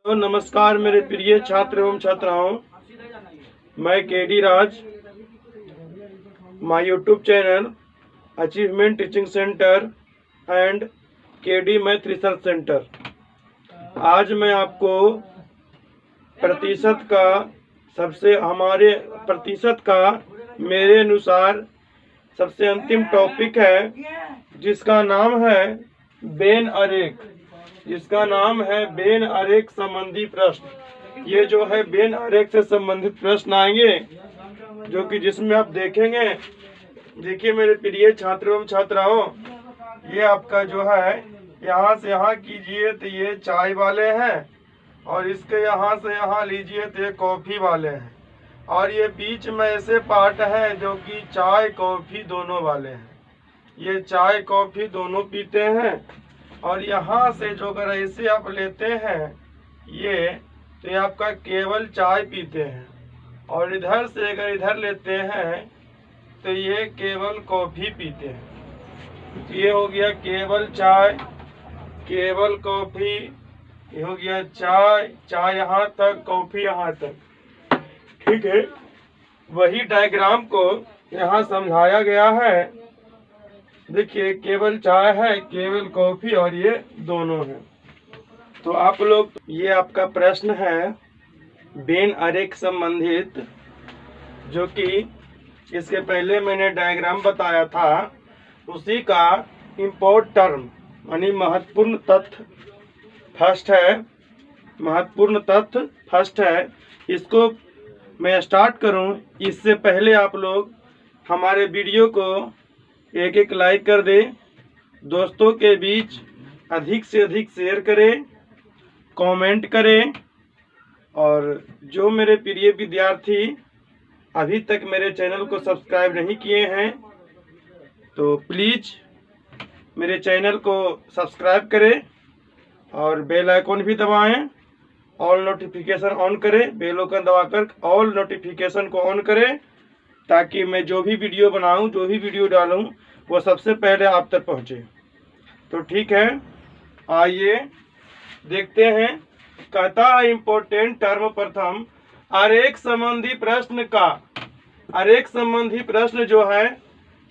तो नमस्कार मेरे प्रिय छात्र एवं छात्राओं, मैं KD Raj, my YouTube channel achievement teaching centre and KD math research centre. आज मैं आपको प्रतिशत का मेरे अनुसार सबसे अंतिम टॉपिक है, जिसका नाम है बेन अरेख संबंधी प्रश्न। ये जो है बेन अरेख से संबंधित प्रश्न आएंगे, जो कि जिसमें आप देखेंगे। देखिए मेरे प्रिय छात्रों एवं छात्राओं, ये आपका जो है यहाँ से यहाँ कीजिए तो ये चाय वाले हैं, और इसके यहाँ से यहाँ लीजिए तो ये कॉफ़ी वाले हैं, और ये बीच में ऐसे पार्ट है जो कि चाय कॉफ़ी दोनों वाले हैं। ये चाय कॉफ़ी दोनों पीते हैं, और यहाँ से जो अगर ऐसे आप लेते हैं ये, तो ये आपका केवल चाय पीते हैं, और इधर से अगर इधर लेते हैं तो ये केवल कॉफ़ी पीते हैं। तो ये हो गया केवल चाय, केवल कॉफ़ी, ये हो गया चाय यहाँ तक, कॉफ़ी यहाँ तक। ठीक है, वही डायग्राम को यहाँ समझाया गया है। देखिए केवल चाय है, केवल कॉफ़ी, और ये दोनों हैं। तो आप लोग, ये आपका प्रश्न है बेन अरेख संबंधित, जो कि इसके पहले मैंने डायग्राम बताया था, उसी का इम्पोर्ट टर्म यानी महत्वपूर्ण तथ्य फर्स्ट है। इसको मैं स्टार्ट करूं, इससे पहले आप लोग हमारे वीडियो को एक लाइक कर दें, दोस्तों के बीच अधिक से अधिक शेयर करें, कमेंट करें, और जो मेरे प्रिय विद्यार्थी अभी तक मेरे चैनल को सब्सक्राइब नहीं किए हैं तो प्लीज़ मेरे चैनल को सब्सक्राइब करें और बेल आइकन भी दबाएं, ऑल नोटिफिकेशन ऑन करें, बेल आइकन दबाकर ऑल नोटिफिकेशन को ऑन करें, ताकि मैं जो भी वीडियो बनाऊं, जो भी वीडियो डालूं, वो सबसे पहले आप तक पहुंचे। तो ठीक है, आइए देखते हैं। कहता है इम्पोर्टेंट टर्म प्रथम, आरेख संबंधी प्रश्न का, आरेख संबंधी प्रश्न जो है,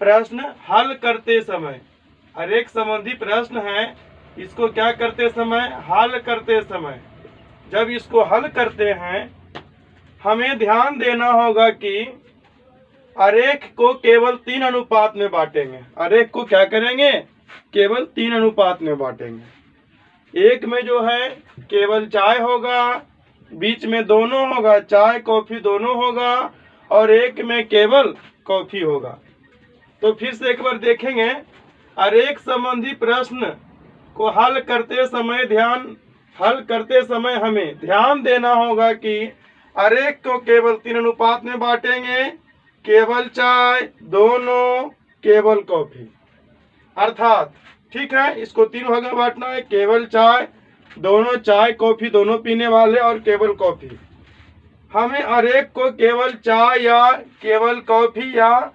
प्रश्न हल करते समय, आरेख संबंधी प्रश्न है, इसको क्या करते समय, हल करते समय। जब इसको हल करते हैं, हमें ध्यान देना होगा कि आरेख को केवल 3 अनुपात में बांटेंगे। आरेख को क्या करेंगे, केवल 3 अनुपात में बांटेंगे। एक में जो है केवल चाय होगा, बीच में दोनों होगा, चाय कॉफी दोनों होगा, और एक में केवल कॉफी होगा। तो फिर से एक बार देखेंगे, आरेख संबंधी प्रश्न को हल करते समय हमें ध्यान देना होगा कि आरेख को केवल 3 अनुपात में बांटेंगे, केवल चाय, दोनों, केवल कॉफी। अर्थात ठीक है, इसको 3 भाग में बांटना है, केवल चाय, दोनों चाय कॉफी दोनों पीने वाले, और केवल कॉफी। हमें आरेख को केवल चाय या केवल कॉफी या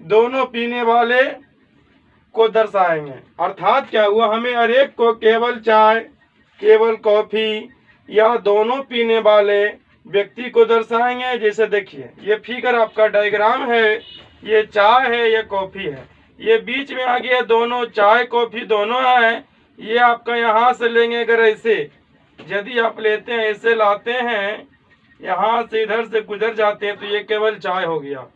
दोनों पीने वाले को दर्शाएंगे। अर्थात क्या हुआ, हमें आरेख को केवल चाय, केवल कॉफी या दोनों पीने वाले व्यक्ति को दर्शाएंगे। जैसे देखिए, ये फिगर आपका डायग्राम है, ये चाय है, ये कॉफी है, ये बीच में आ गया दोनों, चाय कॉफी दोनों है। ये आपका यहाँ से लेंगे, अगर ऐसे यदि आप लेते हैं, ऐसे लाते हैं, यहाँ से इधर से गुजर जाते हैं, तो ये केवल चाय हो गया,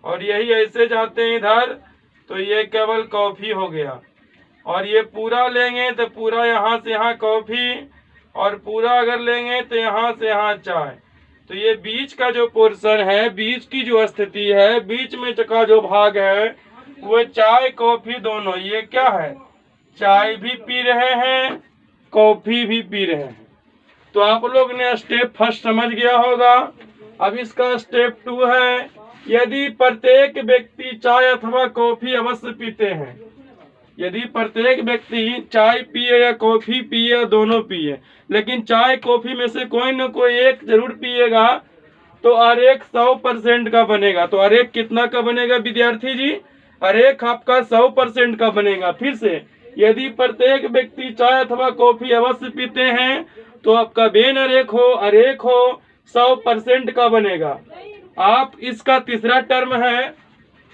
और यही ऐसे जाते हैं इधर, तो ये केवल कॉफी हो गया। और ये पूरा लेंगे तो पूरा यहाँ से यहाँ कॉफी, और पूरा अगर लेंगे तो यहाँ से यहाँ चाय। तो ये बीच का जो पोर्शन है, बीच की जो स्थिति है, बीच में का जो भाग है, वो चाय कॉफी दोनों, ये क्या है, चाय भी पी रहे हैं, कॉफी भी पी रहे हैं। तो आप लोग ने स्टेप फर्स्ट समझ गया होगा। अब इसका स्टेप 2 है, यदि प्रत्येक व्यक्ति चाय अथवा कॉफी अवश्य पीते हैं, यदि प्रत्येक व्यक्ति चाय पिए या कॉफी पिए या दोनों पिए, लेकिन चाय कॉफी में से कोई न कोई एक जरूर पिएगा, तो आरेख 100% का बनेगा। तो आरेख कितना का बनेगा विद्यार्थी जी, आरेख आपका 100% का बनेगा। फिर से, यदि प्रत्येक व्यक्ति चाय अथवा कॉफी अवश्य पीते हैं, तो आपका बेन अरेख हो 100% का बनेगा। आप इसका तीसरा टर्म है,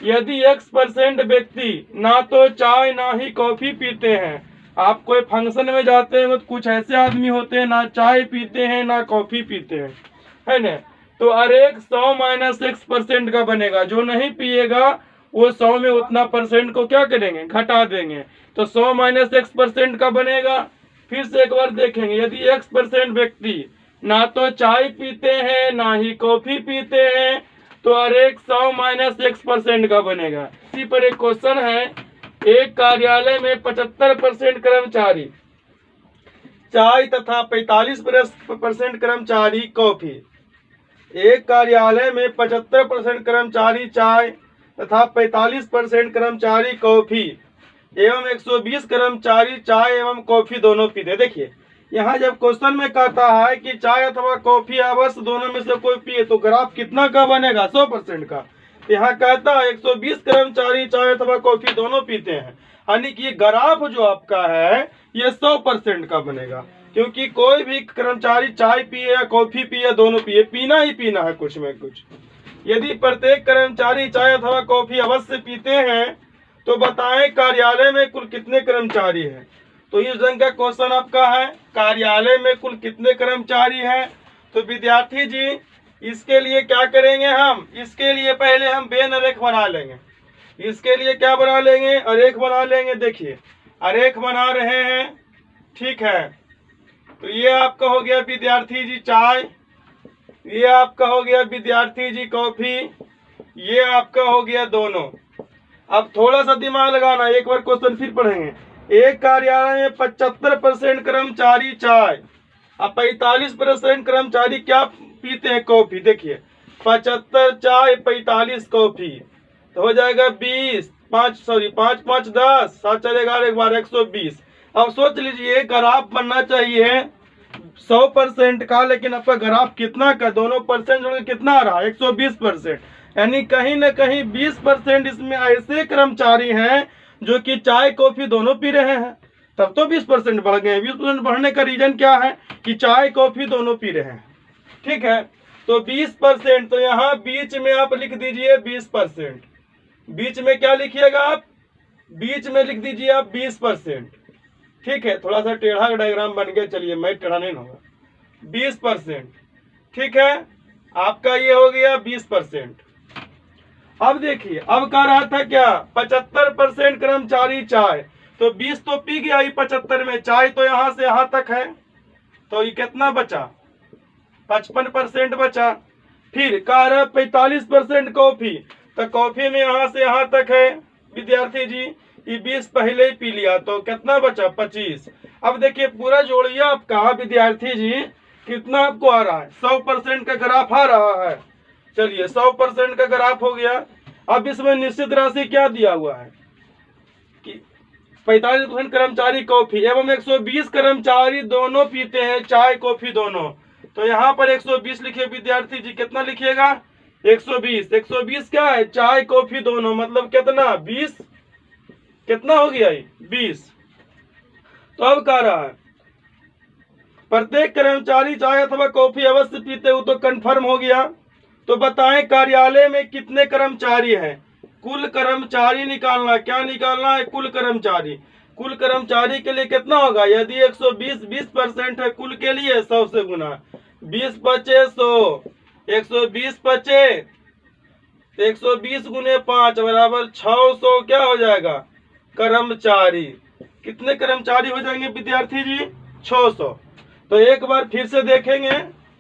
यदि X% व्यक्ति ना तो चाय ना ही कॉफी पीते हैं। आप कोई फंक्शन में जाते हैं तो कुछ ऐसे आदमी होते हैं ना चाय पीते हैं ना कॉफी पीते हैं, है ना। तो अरेख 100 - X% का बनेगा। जो नहीं पिएगा वो 100 में उतना परसेंट को क्या करेंगे, घटा देंगे। तो 100 - X% का बनेगा। फिर से एक बार देखेंगे, यदि X% व्यक्ति ना तो चाय पीते हैं ना ही कॉफी पीते हैं तो अरेख 100 - X% का बनेगा। इसी पर एक क्वेश्चन है, एक कार्यालय में 75% कर्मचारी चाय तथा 45% कर्मचारी कॉफी। एक कार्यालय में 75% कर्मचारी चाय तथा 45% कर्मचारी कॉफी एवं 120 कर्मचारी चाय एवं कॉफी दोनों पीते। देखिए यहाँ जब क्वेश्चन में कहता है कि चाय अथवा कॉफी अवश्य दोनों में से कोई पिए, तो ग्राफ कितना का बनेगा, 100% का। यहाँ कहता है 120 कर्मचारी चाय अथवा कॉफी दोनों पीते हैं, यानी कि ग्राफ जो आपका है ये 100% का बनेगा, क्योंकि कोई भी कर्मचारी चाय पिए या कॉफी पिए, दोनों पिए, पीना ही पीना है कुछ में कुछ। यदि प्रत्येक कर्मचारी चाय अथवा कॉफी अवश्य पीते हैं तो बताएं कार्यालय में कुल कितने कर्मचारी हैं। तो इस ढंग का क्वेश्चन आपका है, कार्यालय में कुल कितने कर्मचारी हैं। तो विद्यार्थी जी इसके लिए क्या करेंगे, हम इसके लिए पहले हम बेन अरेख बना लेंगे। इसके लिए क्या बना लेंगे, अरेख बना लेंगे। देखिए अरेख बना रहे हैं, ठीक है। तो ये आपका हो गया विद्यार्थी जी चाय, ये आपका हो गया विद्यार्थी जी कॉफी, ये आपका हो गया दोनों। अब थोड़ा सा दिमाग लगाना, एक बार क्वेश्चन फिर पढ़ेंगे। एक कार्यालय में 75% कर्मचारी चाय और 45% कर्मचारी क्या पीते हैं, कॉफी। देखिए 75 चाय 45 कॉफी, तो हो जाएगा 20 5 10 7 4 11 12 120। अब सोच लीजिए ग्राफ बनना चाहिए 100% का, लेकिन आपका ग्राफ कितना का, दोनों परसेंट जोड़ के कितना आ रहा है, 120%। यानी कहीं न कहीं 20% इसमें ऐसे कर्मचारी हैं जो कि चाय कॉफी दोनों पी रहे हैं, तब तो 20% बढ़ गए। 20% बढ़ने का रीजन क्या है कि चाय कॉफी दोनों पी रहे हैं, ठीक है। तो 20%, तो यहाँ बीच में आप लिख दीजिए 20%। बीच में क्या लिखिएगा आप, बीच में लिख दीजिए आप 20%, ठीक है। थोड़ा सा टेढ़ा डायग्राम बन गया, चलिए मैं टेढ़ा नहीं होगा, 20%, ठीक है। आपका ये हो गया 20%। अब देखिए अब कह रहा था क्या, 75% कर्मचारी चाय, तो 20 तो पी गया ही 75 में, चाय तो यहाँ से यहाँ तक है, तो ये कितना बचा, 55% बचा। फिर कह रहा 45% कॉफी, तो कॉफी में यहाँ से यहाँ तक है विद्यार्थी जी, ये 20 पहले ही पी लिया, तो कितना बचा, 25। अब देखिए पूरा जोड़िए आपका विद्यार्थी जी कितना आपको आ रहा है, 100% का ग्राफ आ रहा है। चलिए 100% का ग्राफ हो गया। अब इसमें निश्चित राशि क्या दिया हुआ है कि 45% कर्मचारी कॉफी एवं 120 कर्मचारी दोनों पीते हैं चाय कॉफी दोनों, तो यहाँ पर 120 लिखिए विद्यार्थी जी, कितना लिखिएगा, 120। 120 क्या है, चाय कॉफी दोनों, मतलब कितना, 20, कितना हो गया ये 20। तो अब कह रहा है प्रत्येक कर्मचारी चाय अथवा कॉफी अवश्य पीते हो, तो कंफर्म हो गया। तो बताएं कार्यालय में कितने कर्मचारी हैं, कुल कर्मचारी निकालना, क्या निकालना है, कुल कर्मचारी। कुल कर्मचारी के लिए कितना होगा, यदि 120 20% है कुल के लिए 100 से गुना, 20 बचे 100, 120 बचे 120 गुने 5 बराबर 600 क्या हो जाएगा कर्मचारी। कितने कर्मचारी हो जाएंगे विद्यार्थी जी, 600। तो एक बार फिर से देखेंगे,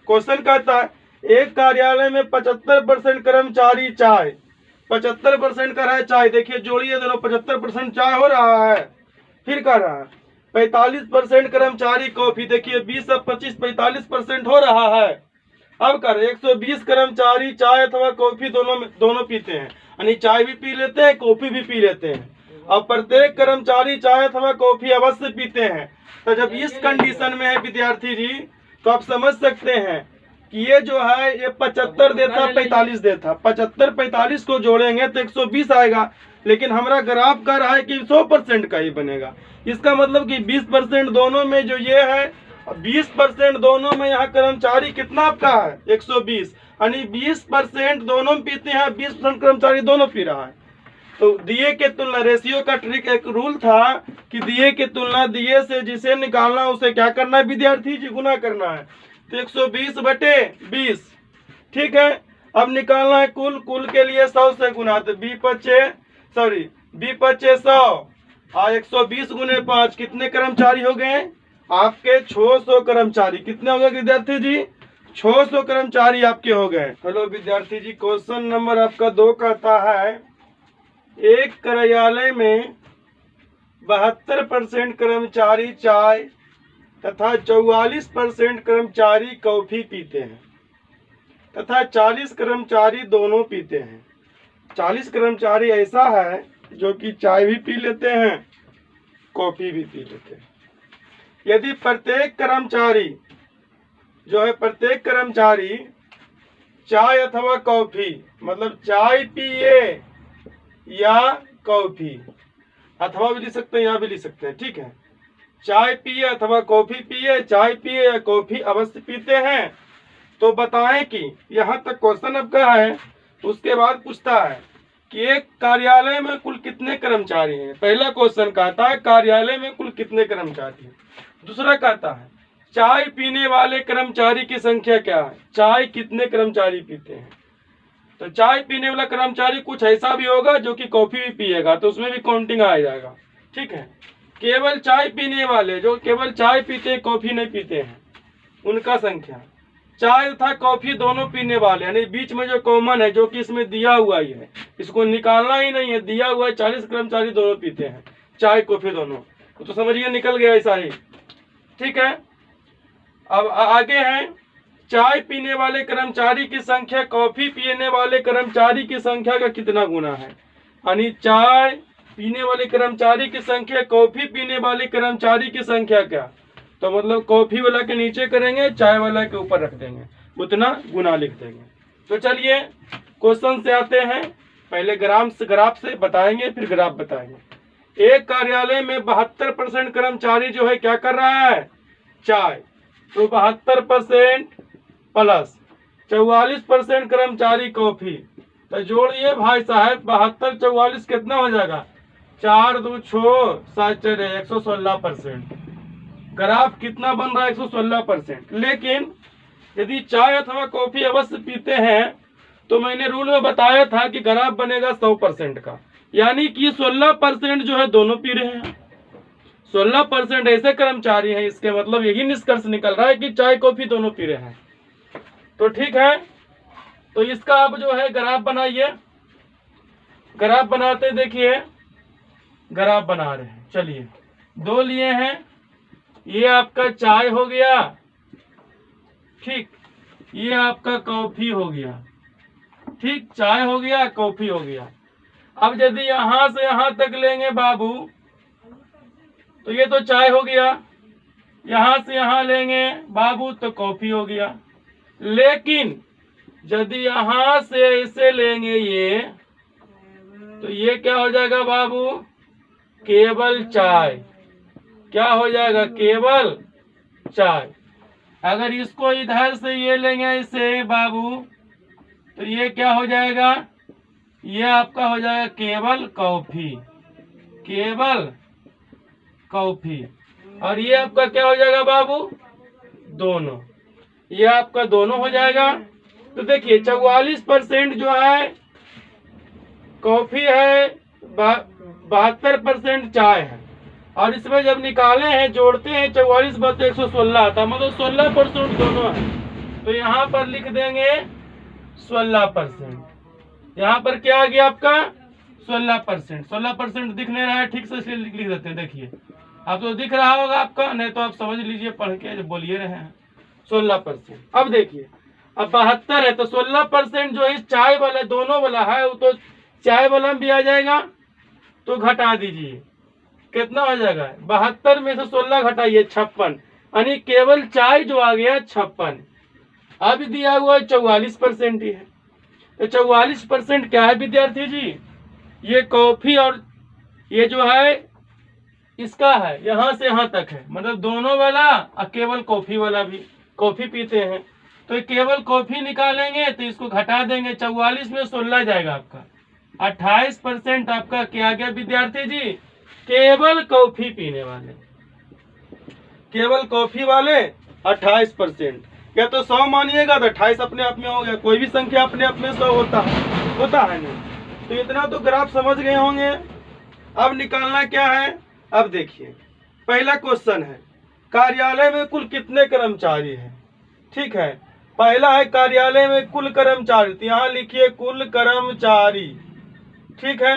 क्वेश्चन कहता है एक कार्यालय में 75% कर्मचारी चाय, 75% का है चाय, देखिए जोड़िए दोनों, 75% चाय हो रहा है। फिर कह रहा है 45% कर्मचारी कॉफी, देखिए 20 अब 25 45% हो रहा है। अब कर 120 कर्मचारी चाय अथवा कॉफी दोनों पीते हैं, यानी चाय भी पी लेते हैं कॉफी भी पी लेते हैं। अब प्रत्येक कर्मचारी चाय अथवा कॉफी अवश्य पीते हैं। तो जब इस कंडीशन में है विद्यार्थी जी, तो आप समझ सकते हैं कि ये जो है ये 75 देता 45 देता, 75 45 को जोड़ेंगे तो 120 आएगा, लेकिन हमारा ग्राफ कर रहा है कि 100% का ही बनेगा। इसका मतलब कि 20% दोनों में जो ये है 20% दोनों में यहाँ कर्मचारी कितना आपका है 120, यानी 20% दोनों में पीते हैं, 20% कर्मचारी दोनों पी रहा है। तो दिए के तुलना रेशियो का ट्रिक एक रूल था कि दिए की तुलना दिए से जिसे निकालना उसे क्या करना है विद्यार्थी जी, गुना करना है। तो 120/20, ठीक है। अब निकालना है कुल, कुल के लिए 100 से गुना, तो बी पच्चे 100 और 120 गुने 5 कितने कर्मचारी हो गए आपके 600 कर्मचारी। कितने हो गए विद्यार्थी जी 600 कर्मचारी आपके हो गए। हेलो विद्यार्थी जी, क्वेश्चन नंबर आपका 2 कहता है एक कार्यालय में 72% कर्मचारी चाय तथा 44% कर्मचारी कॉफी पीते हैं तथा 40 कर्मचारी दोनों पीते हैं। 40 कर्मचारी ऐसा है जो कि चाय भी पी लेते हैं, कॉफी भी पी लेते हैं। यदि प्रत्येक कर्मचारी चाय अथवा कॉफी, मतलब चाय पिए या कॉफी, अथवा भी लिख सकते हैं या भी लिख सकते हैं, ठीक है। चाय पिए अथवा कॉफी पिए, चाय पिए या कॉफी अवश्य पीते हैं, तो बताएं कि यहाँ तक क्वेश्चन आपका है। उसके बाद पूछता है कि एक कार्यालय में कुल कितने कर्मचारी हैं। पहला क्वेश्चन कहता है कार्यालय में कुल कितने कर्मचारी हैं। दूसरा कहता है चाय पीने वाले कर्मचारी की संख्या क्या है, चाय कितने कर्मचारी पीते हैं। तो चाय पीने वाला कर्मचारी कुछ ऐसा भी होगा जो कि कॉफी भी पिएगा, तो उसमें भी काउंटिंग आ जाएगा, ठीक है। केवल चाय पीने वाले जो केवल चाय पीते हैं, कॉफी नहीं पीते हैं, उनका संख्या। चाय तथा कॉफी दोनों पीने वाले, यानी बीच में जो कॉमन है, जो कि इसमें दिया हुआ ही है, इसको निकालना ही नहीं है, दिया हुआ है 40 कर्मचारी दोनों पीते हैं, चाय कॉफी दोनों, तो समझिए निकल गया ऐसा ही, ठीक है। अब आगे हैं चाय पीने वाले कर्मचारी की संख्या कॉफी पीने वाले कर्मचारी की संख्या का कितना गुना है, यानी चाय पीने वाले कर्मचारी की संख्या कॉफी पीने वाले कर्मचारी की संख्या क्या, तो मतलब कॉफी वाला के नीचे करेंगे, चाय वाला के ऊपर रख देंगे, उतना गुना लिख देंगे। तो चलिए क्वेश्चन से आते हैं, पहले ग्राफ से बताएंगे, फिर ग्राफ बताएंगे। एक कार्यालय में 72% कर्मचारी जो है क्या कर रहा है, चाय, तो 72% प्लस 44% कर्मचारी कॉफी, तो जोड़िए भाई साहब 72 44 कितना हो जाएगा, 4 2 6 7 4 116%। ग्राफ कितना बन रहा है 116%। लेकिन यदि चाय अथवा कॉफी अवश्य पीते हैं तो मैंने रूल में बताया था कि ग्राफ बनेगा 100% का, यानी कि 16% जो है दोनों पी रहे हैं, 16% ऐसे कर्मचारी हैं। इसके मतलब यही निष्कर्ष निकल रहा है कि चाय कॉफी दोनों पी रहे हैं। तो ठीक है, तो इसका आप जो है ग्राफ बनाइए। ग्राफ बनाते देखिए, ग्राफ बना रहे हैं, चलिए 2 लिए हैं, ये आपका चाय हो गया, ठीक, ये आपका कॉफी हो गया, ठीक, चाय हो गया कॉफी हो गया। अब यदि यहां से यहां तक लेंगे बाबू, तो ये तो चाय हो गया, यहां से यहां लेंगे बाबू तो कॉफी हो गया। लेकिन यदि यहां से ऐसे लेंगे ये, तो ये क्या हो जाएगा बाबू, केवल चाय, क्या हो जाएगा, केवल चाय। अगर इसको इधर से ये लेंगे इसे बाबू, तो ये क्या हो जाएगा, ये आपका हो जाएगा केवल कॉफी, केवल कॉफी। और ये आपका क्या हो जाएगा बाबू, दोनों, ये आपका दोनों हो जाएगा। तो देखिए 44% जो है कॉफी है, 72% चाय है, और इसमें जब निकाले हैं जोड़ते हैं 44/116 आता, मतलब 16% दोनों है। तो यहाँ पर लिख देंगे 16%, यहाँ पर क्या आ गया आपका 16%। 16% दिख नहीं रहा है ठीक से, इसलिए लिख देते हैं। देखिए आप तो दिख रहा होगा आपका, नहीं तो आप समझ लीजिए पढ़ के जो बोलिए रहे हैं 16%। अब देखिए अब 72 है तो 16% जो इस चाय वाला दोनों वाला है वो तो चाय वाला भी आ जाएगा, तो घटा दीजिए कितना हो जाएगा, 72 में से 16 घटाइए 56, यानी केवल चाय जो आ गया 56। अब दिया हुआ 44% ही है, तो 44% क्या है विद्यार्थी जी, ये कॉफी और ये जो है इसका है, यहाँ से यहाँ तक है, मतलब दोनों वाला और केवल कॉफी वाला भी कॉफी पीते हैं। तो ये केवल कॉफी निकालेंगे तो इसको घटा देंगे, 44 में 16 जाएगा आपका, 28% आपका क्या गया विद्यार्थी जी, केवल कॉफी पीने वाले, केवल कॉफी वाले 28%। या तो 100 मानिएगा तो 28 अपने आप में हो गया, कोई भी संख्या अपने आप में 100 होता है नहीं। तो इतना तो ग्राफ समझ गए होंगे। अब निकालना क्या है, अब देखिए पहला क्वेश्चन है कार्यालय में कुल कितने कर्मचारी हैं। ठीक है, पहला है कार्यालय में कुल कर्मचारी, तो यहाँ लिखिए कुल कर्मचारी। ठीक है,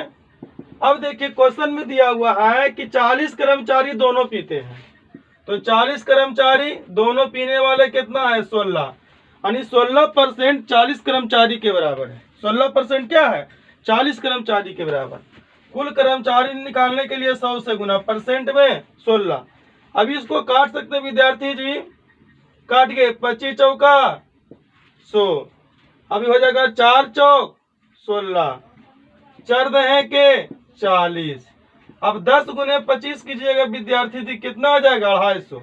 अब देखिए क्वेश्चन में दिया हुआ है कि 40 कर्मचारी दोनों पीते हैं, तो 40 कर्मचारी दोनों पीने वाले कितना है 16, यानी 16% 40 कर्मचारी के बराबर है। 16% क्या है, 40 कर्मचारी के बराबर। कुल कर्मचारी निकालने के लिए 100 से गुना, परसेंट में 16। अभी इसको काट सकते हैं विद्यार्थी जी, काट के 25 चौका 100, अभी हो जाएगा 4 चौक 16, 4 दहे के 40। अब 10 गुने 25 कीजिएगा विद्यार्थी जी, कितना आ जाएगा 250,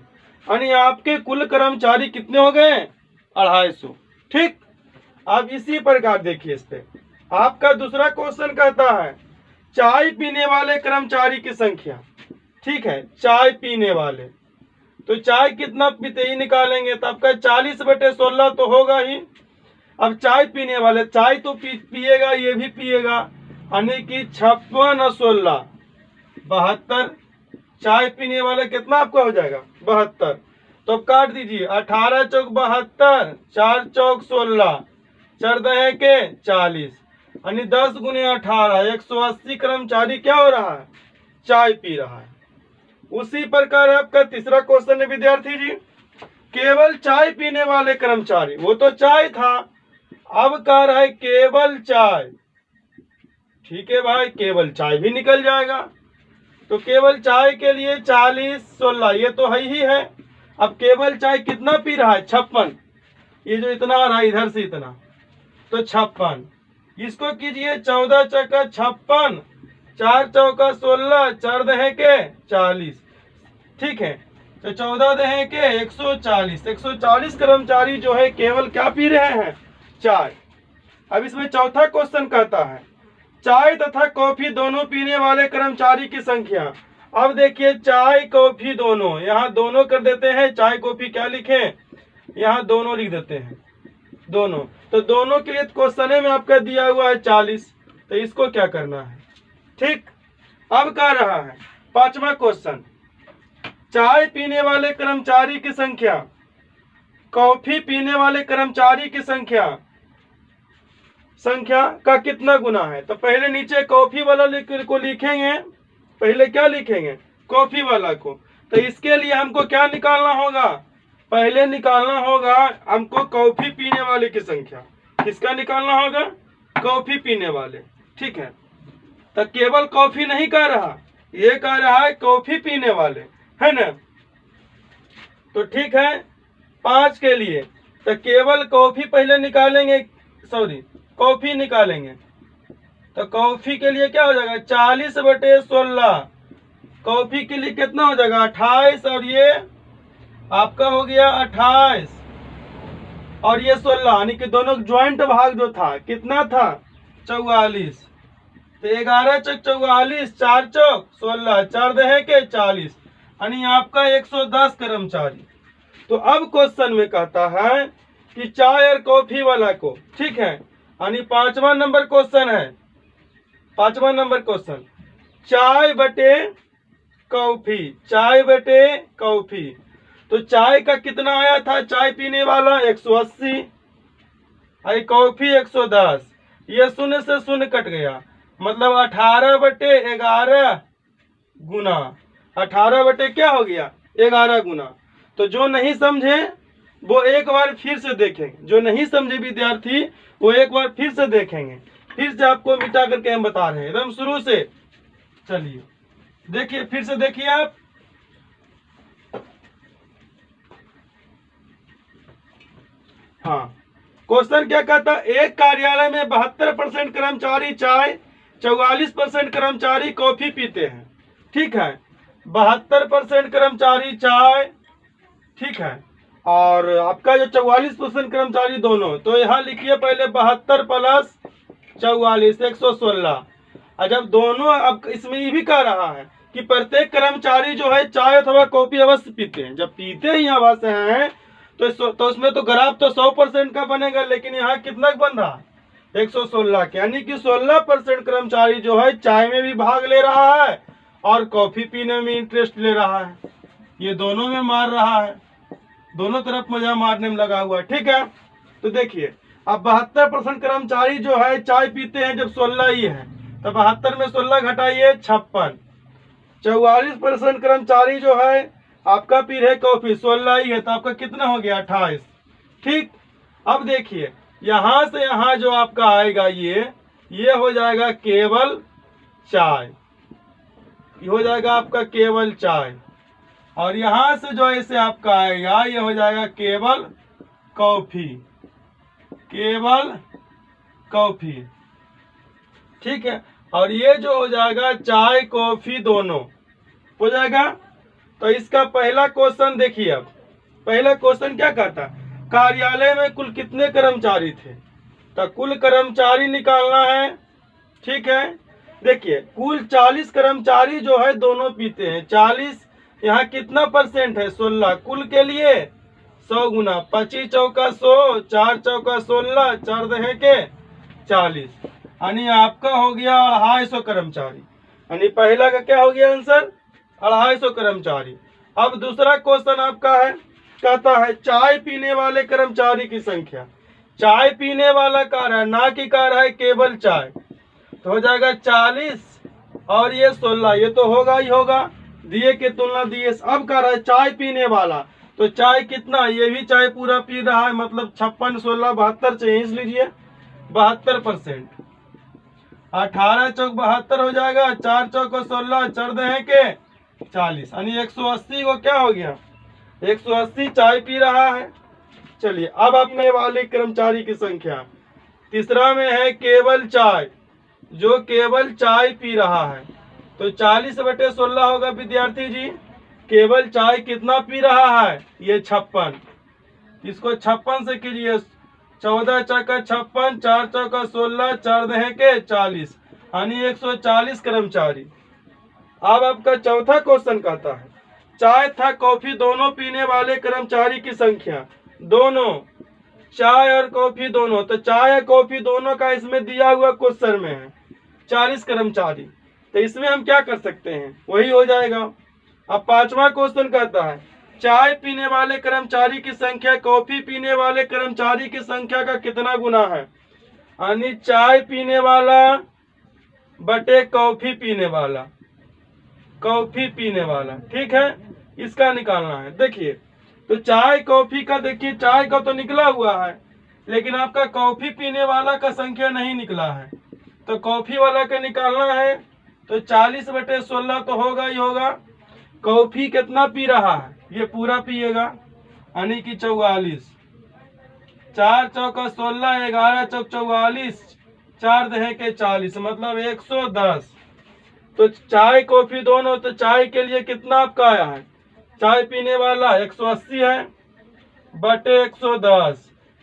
यानी आपके कुल कर्मचारी कितने हो गए 250। ठीक, अब इसी प्रकार देखिए इस पे आपका दूसरा क्वेश्चन कहता है चाय पीने वाले कर्मचारी की संख्या। ठीक है, चाय पीने वाले, तो चाय कितना पीते ही निकालेंगे, तो आपका 40/16 तो होगा ही। अब चाय पीने वाले, चाय तो पिएगा, ये भी पिएगा, यानी कि 56 और 16 72। चाय पीने वाले कितना आपका हो जाएगा 72। तो अब काट दीजिए, 18 चौक 72, 4 चौक 16, 4 दहे के 40, यानी 10 गुने 18, 180 कर्मचारी क्या हो रहा है, चाय पी रहा है। उसी प्रकार आपका तीसरा क्वेश्चन है विद्यार्थी जी, केवल चाय पीने वाले कर्मचारी, वो तो चाय था, अब कह रहा है केवल चाय। ठीक है भाई, केवल चाय भी निकल जाएगा, तो केवल चाय के लिए 40 16 ये तो है ही है। अब केवल चाय कितना पी रहा है 56, ये जो इतना आ रहा है इधर से इतना, तो 56, इसको कीजिए 14 चौका 56, 4 चौका 16, 4 दहे के 40। ठीक है, तो 14 दहे के 140, 140 कर्मचारी जो है केवल क्या पी रहे हैं, चाय। अब इसमें चौथा क्वेश्चन कहता है चाय तथा कॉफी दोनों पीने वाले कर्मचारी की संख्या। अब देखिए चाय कॉफी दोनों, यहाँ दोनों कर देते हैं, चाय कॉफी क्या लिखें, यहाँ दोनों लिख देते हैं, दोनों। तो दोनों के लिए क्वेश्चन में आपका दिया हुआ है 40, तो इसको क्या करना है। ठीक, अब कह रहा है पांचवा क्वेश्चन, चाय पीने वाले कर्मचारी की संख्या कॉफी पीने वाले कर्मचारी की संख्या का कितना गुना है। तो पहले नीचे कॉफी वाला को लिखेंगे, पहले क्या लिखेंगे, कॉफी वाला को। तो इसके लिए हमको क्या निकालना होगा, पहले निकालना होगा हमको कॉफी पीने वाले की संख्या। किसका निकालना होगा, कॉफी पीने वाले। ठीक है, तो केवल कॉफी नहीं कह रहा, ये कह रहा है कॉफी पीने वाले, है ना। तो ठीक है, 5 के लिए तो केवल कॉफी पहले निकालेंगे, सॉरी कॉफी निकालेंगे, तो कॉफी के लिए क्या हो जाएगा 40/16, कॉफी के लिए कितना हो जाएगा 28, और ये आपका हो गया 28 और ये 16, यानी कि दोनों ज्वाइंट भाग जो था कितना था 44। तो 11 चौक 44, 4 चौक 16, 4 दहे के 40, यानी आपका 110 कर्मचारी। तो अब क्वेश्चन में कहता है कि चाय और कॉफी वाला को, ठीक है, यानी 5वां नंबर क्वेश्चन है, 5वां नंबर क्वेश्चन, चाय बटे कॉफी, चाय बटे कॉफी। तो चाय का कितना आया था, चाय पीने वाला 180, आई कॉफी 110, ये शून्य से शून्य कट गया, मतलब 18/11 गुना, 18 क्या हो गया 11 गुना। तो जो नहीं समझे वो एक बार फिर से देखेंगे, जो नहीं समझे विद्यार्थी वो एक बार फिर से देखेंगे, फिर से आपको मिटा करके हम बता रहे हैं एकदम शुरू से। चलिए देखिए, फिर से देखिए आप, हाँ क्वेश्चन क्या कहता है, एक कार्यालय में 72% कर्मचारी चाय, 44% कर्मचारी कॉफी पीते हैं। ठीक है, 72% कर्मचारी चाय, ठीक है, और आपका जो 44% कर्मचारी दोनों। तो यहाँ लिखिए पहले 72 प्लस 44 116। और जब दोनों, अब इसमें ये भी कह रहा है कि प्रत्येक कर्मचारी जो है चाय अथवा कॉफी अवश्य पीते हैं। जब पीते ही अवश्य हैं तो उसमें तो ग्राफ तो 100% का बनेगा, लेकिन यहाँ कितना बन रहा है 116 के, यानी कि 16% कर्मचारी जो है चाय में भी भाग ले रहा है और कॉफी पीने में इंटरेस्ट ले रहा है। ये दोनों में मार रहा है, दोनों तरफ मजा मारने में लगा हुआ है, ठीक है। तो देखिए अब 72% कर्मचारी जो है चाय पीते हैं, जब 16 ही है तो 72 में 16 घटाइए 56। 44% कर्मचारी जो है आपका पी रहे कॉफी, 16 ही है तो आपका कितना हो गया 28, ठीक। अब देखिए यहाँ से यहाँ जो आपका आएगा ये हो जाएगा केवल चाय, ये हो जाएगा आपका केवल चाय, और यहाँ से जो ऐसे आपका आएगा ये हो जाएगा केवल कॉफी, केवल कॉफी, ठीक है। और ये जो हो जाएगा चाय कॉफी दोनों हो जाएगा। तो इसका पहला क्वेश्चन देखिए, अब पहला क्वेश्चन क्या कहता, कार्यालय में कुल कितने कर्मचारी थे, तो कुल कर्मचारी निकालना है, ठीक है। देखिए कुल 40 कर्मचारी जो है दोनों पीते हैं, 40 यहाँ कितना परसेंट है 16, कुल के लिए 100 गुना 25 चौका 100, 4 चौका 16, 4 दहे के 40, यानी आपका हो गया 250 कर्मचारी, यानी पहला का क्या हो गया आंसर 250 कर्मचारी। अब दूसरा क्वेश्चन आपका है, कहता है चाय पीने वाले कर्मचारी की संख्या, चाय पीने वाला कह रहा है ना कि कह रहा है केवल चाय, तो हो जाएगा 40 और ये 16, ये तो होगा ही होगा, दिए के तुलना दिए। अब कह रहा है चाय पीने वाला, तो चाय कितना, ये भी चाय पूरा पी रहा है, मतलब 56 16 72 चाहिए, इस लीजिए 72%, 18 चौक 72 हो जाएगा, 4 चौक 16, 4 दहे के 40, यानी 180 को क्या हो गया 180 चाय पी रहा है। चलिए अब अपने वाले कर्मचारी की संख्या, तीसरा में है केवल चाय, जो केवल चाय पी रहा है, तो 40/16 होगा विद्यार्थी जी। केवल चाय कितना पी रहा है, ये 56, इसको 56 से कीजिए, 14 चौका 56, 4 चौका 16, 4 दहे के 40, यानी 140 कर्मचारी। अब आपका चौथा क्वेश्चन कहता है चाय तथा कॉफी दोनों पीने वाले कर्मचारी की संख्या, दोनों चाय और कॉफी दोनों, तो चाय और कॉफी दोनों का इसमें दिया हुआ क्वेश्चन में है 40 कर्मचारी, तो इसमें हम क्या कर सकते हैं, वही हो जाएगा। अब पांचवा क्वेश्चन कहता है चाय पीने वाले कर्मचारी की संख्या कॉफी पीने वाले कर्मचारी की संख्या का कितना गुना है, यानी चाय पीने वाला बटे कॉफी पीने वाला, कॉफी पीने वाला, ठीक है, इसका निकालना है। देखिए तो चाय कॉफी का, देखिए चाय का तो निकला हुआ है, लेकिन आपका कॉफी पीने वाला का संख्या नहीं निकला है, तो कॉफी वाला का निकालना है, तो 40/16 तो होगा ही होगा। कॉफी कितना पी रहा है, ये पूरा पिएगा, यानी कि 44, 4 चौका 16, 11 चौक 44, 4 दहे के 40, मतलब 110। तो चाय कॉफी दोनों, तो चाय के लिए कितना आपका आया है, चाय पीने वाला 180 है बटे 110,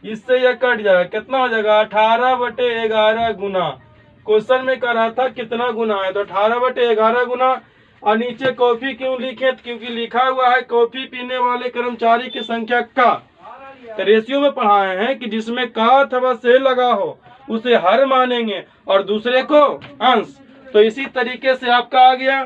इससे यह कट जाएगा, कितना हो जाएगा 18/11 गुना। क्वेश्चन में कह रहा था कितना गुना है, तो 18/11 गुना। और नीचे कॉफी क्यों लिखे, क्योंकि लिखा हुआ है कॉफी पीने वाले कर्मचारी की संख्या का, तो रेशियो में पढ़ाए हैं कि जिसमें का अथवा से लगा हो उसे हर मानेंगे और दूसरे को अंश, तो इसी तरीके से आपका आ गया।